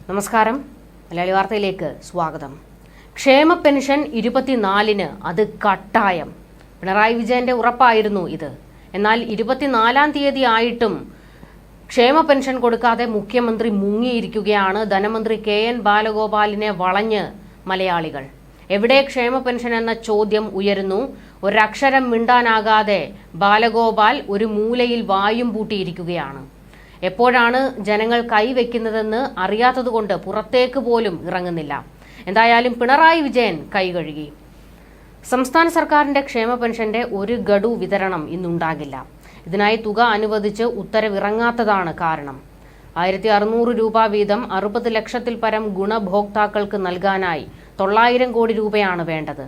നമസ്കാരം. മലയാളി വാർത്തയിലേക്ക് സ്വാഗതം. ക്ഷേമ പെൻഷൻ 24-ന് അത് കട്ടായം. പിണറായി വിജയന്റെ ഉറപ്പായിരുന്നു ഇത്. എന്നാൽ 24-ാം തീയതി ആയിട്ടും ക്ഷേമ പെൻഷൻ കൊടുക്കാതെ മുഖ്യമന്ത്രി മുങ്ങിയിരിക്കുകയാണ്. ധനമന്ത്രി KN ബാലഗോപാലിനെ വളഞ്ഞ് മലയാളികൾ. എവിടെ ക്ഷേമ പെൻഷൻ എന്ന ചോദ്യം ഉയരുന്നു. ഒരക്ഷരം മിണ്ടാനാകാതെ ബാലഗോപാൽ ഒരു മൂലയിൽ വായും പൂട്ടിയിരിക്കുകയാണ്. എപ്പോഴാണ് ജനങ്ങൾ കൈവയ്ക്കുന്നതെന്ന് അറിയാത്തതുകൊണ്ട് പുറത്തേക്ക് പോലും ഇറങ്ങുന്നില്ല. എന്തായാലും പിണറായി വിജയൻ കൈകഴുകി. സംസ്ഥാന സർക്കാരിന്റെ ക്ഷേമ പെൻഷന്റെ ഒരു ഗഡു വിതരണം ഇന്നുണ്ടാകില്ല. ഇതിനായി തുക അനുവദിച്ച് ഉത്തരവിറങ്ങാത്തതാണ് കാരണം. 1600 രൂപ വീതം 60 ലക്ഷത്തിൽ പരം ഗുണഭോക്താക്കൾക്ക് നൽകാനായി 900 കോടി രൂപയാണ് വേണ്ടത്.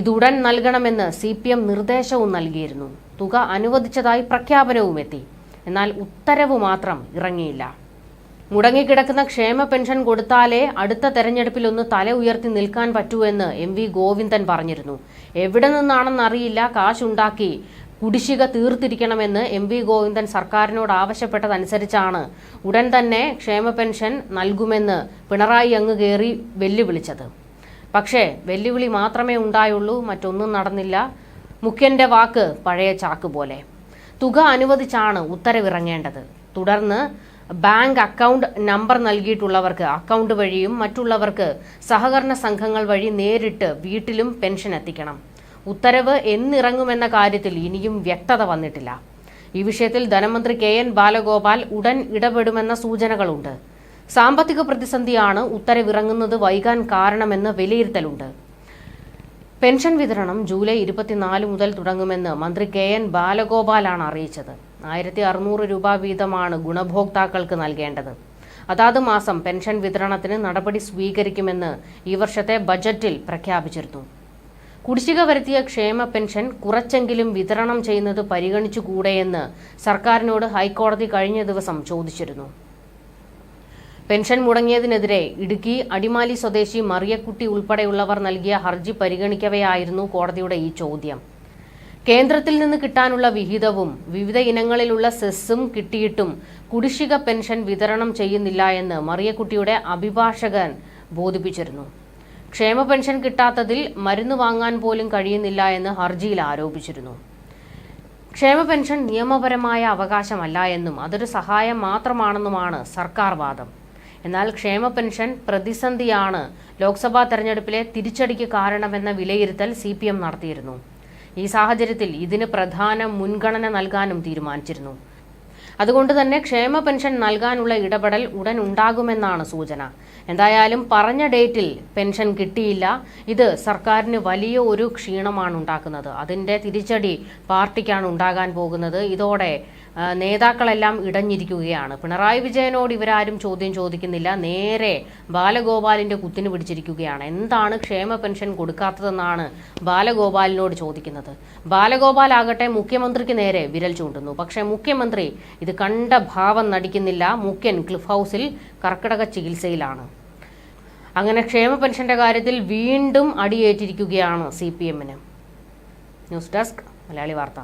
ഇതുടൻ നൽകണമെന്ന് CPM നിർദ്ദേശവും നൽകിയിരുന്നു. തുക അനുവദിച്ചതായി പ്രഖ്യാപനവും എത്തി. എന്നാൽ ഉത്തരവ് മാത്രം ഇറങ്ങിയില്ല. മുടങ്ങിക്കിടക്കുന്ന ക്ഷേമ പെൻഷൻ കൊടുത്താലേ അടുത്ത തെരഞ്ഞെടുപ്പിലൊന്ന് തല ഉയർത്തി നിൽക്കാൻ പറ്റൂ എന്ന് MV ഗോവിന്ദൻ പറഞ്ഞിരുന്നു. എവിടെ നിന്നാണെന്നറിയില്ല കാശുണ്ടാക്കി കുടിശ്ശിക തീർത്തിരിക്കണമെന്ന് MV ഗോവിന്ദൻ സർക്കാരിനോട് ആവശ്യപ്പെട്ടതനുസരിച്ചാണ് ഉടൻ തന്നെ ക്ഷേമ പെൻഷൻ നൽകുമെന്ന് പിണറായി അങ്ങ് കയറി വെല്ലുവിളിച്ചത്. പക്ഷേ വെല്ലുവിളി മാത്രമേ ഉണ്ടായുള്ളൂ, മറ്റൊന്നും നടന്നില്ല. മുഖ്യന്റെ വാക്ക് പഴയ ചാക്ക് പോലെ. തുക അനുവദിച്ചാണ് ഉത്തരവിറങ്ങേണ്ടത്. തുടർന്ന് ബാങ്ക് അക്കൗണ്ട് നമ്പർ നൽകിയിട്ടുള്ളവർക്ക് അക്കൗണ്ട് വഴിയും മറ്റുള്ളവർക്ക് സഹകരണ സംഘങ്ങൾ വഴി നേരിട്ട് വീട്ടിലും പെൻഷൻ എത്തിക്കണം. ഉത്തരവ് എന്നിറങ്ങുമെന്ന കാര്യത്തിൽ ഇനിയും വ്യക്തത വന്നിട്ടില്ല. ഈ വിഷയത്തിൽ ധനമന്ത്രി KN ബാലഗോപാൽ ഉടൻ ഇടപെടുമെന്ന സൂചനകളുണ്ട്. സാമ്പത്തിക പ്രതിസന്ധിയാണ് ഉത്തരവിറങ്ങുന്നത് വൈകാൻ കാരണമെന്ന് വിലയിരുത്തലുണ്ട്. പെൻഷൻ വിതരണം ജൂലൈ 24 മുതൽ തുടങ്ങുമെന്ന് മന്ത്രി KN ബാലഗോപാലാണ് അറിയിച്ചത്. 1600 രൂപ വീതമാണ് ഗുണഭോക്താക്കൾക്ക് നൽകേണ്ടത്. അതാത് മാസം പെൻഷൻ വിതരണത്തിന് നടപടി സ്വീകരിക്കുമെന്ന് ഈ വർഷത്തെ ബജറ്റിൽ പ്രഖ്യാപിച്ചിരുന്നു. കുടിശ്ശിക വരുത്തിയ ക്ഷേമ പെൻഷൻ കുറച്ചെങ്കിലും വിതരണം ചെയ്യുന്നത് പരിഗണിച്ചുകൂടെയെന്ന് സർക്കാരിനോട് ഹൈക്കോടതി കഴിഞ്ഞ ദിവസം ചോദിച്ചിരുന്നു. പെൻഷൻ മുടങ്ങിയതിനെതിരെ ഇടുക്കി അടിമാലി സ്വദേശി മറിയക്കുട്ടി ഉൾപ്പെടെയുള്ളവർ നൽകിയ ഹർജി പരിഗണിക്കവെയായിരുന്നു കോടതിയുടെ ഈ ചോദ്യം. കേന്ദ്രത്തിൽ നിന്ന് കിട്ടാനുള്ള വിഹിതവും വിവിധ ഇനങ്ങളിലുള്ള സെസ്സും കിട്ടിയിട്ടും കുടിശ്ശിക പെൻഷൻ വിതരണം ചെയ്യുന്നില്ല എന്ന് മറിയക്കുട്ടിയുടെ അഭിഭാഷകൻ ബോധിപ്പിച്ചിരുന്നു. ക്ഷേമ പെൻഷൻ കിട്ടാത്തതിൽ മരുന്ന് വാങ്ങാൻ പോലും കഴിയുന്നില്ല എന്ന് ഹർജിയിൽ ആരോപിച്ചിരുന്നു. ക്ഷേമ പെൻഷൻ നിയമപരമായ അവകാശമല്ല എന്നും അതൊരു സഹായം മാത്രമാണെന്നുമാണ് സർക്കാർ വാദം. എന്നാൽ ക്ഷേമ പെൻഷൻ പ്രതിസന്ധിയാണ് ലോക്സഭാ തെരഞ്ഞെടുപ്പിലെ തിരിച്ചടിക്ക് കാരണമെന്ന വിലയിരുത്തൽ CPM നടത്തിയിരുന്നു. ഈ സാഹചര്യത്തിൽ ഇതിന് പ്രധാന മുൻഗണന നൽകാനും തീരുമാനിച്ചിരുന്നു. അതുകൊണ്ട് തന്നെ ക്ഷേമ പെൻഷൻ നൽകാനുള്ള ഇടപെടൽ ഉടൻ ഉണ്ടാകുമെന്നാണ് സൂചന. എന്തായാലും പറഞ്ഞ ഡേറ്റിൽ പെൻഷൻ കിട്ടിയില്ല. ഇത് സർക്കാരിന് വലിയ ഒരു ക്ഷീണമാണ് ഉണ്ടാക്കുന്നത്. അതിന്റെ തിരിച്ചടി പാർട്ടിക്കാണ് ഉണ്ടാകാൻ പോകുന്നത്. ഇതോടെ നേതാക്കളെല്ലാം ഇടഞ്ഞിരിക്കുകയാണ്. പിണറായി വിജയനോട് ഇവരാരും ചോദ്യം ചോദിക്കുന്നില്ല. നേരെ ബാലഗോപാലിന്റെ കുത്തിന് പിടിച്ചിരിക്കുകയാണ്. എന്താണ് ക്ഷേമ പെൻഷൻ കൊടുക്കാത്തതെന്നാണ് ബാലഗോപാലിനോട് ചോദിക്കുന്നത്. ബാലഗോപാൽ ആകട്ടെ മുഖ്യമന്ത്രിക്ക് നേരെ വിരൽ ചൂണ്ടുന്നു. പക്ഷേ മുഖ്യമന്ത്രി ഇത് കണ്ട ഭാവം നടിക്കുന്നില്ല. മുഖ്യൻ ക്ലിഫ് ഹൗസിൽ കർക്കിടക ചികിത്സയിലാണ്. അങ്ങനെ ക്ഷേമ പെൻഷന്റെ കാര്യത്തിൽ വീണ്ടും അടിയേറ്റിരിക്കുകയാണ് CPM-ന്. ന്യൂസ് ഡെസ്ക് മലയാളി വാർത്ത.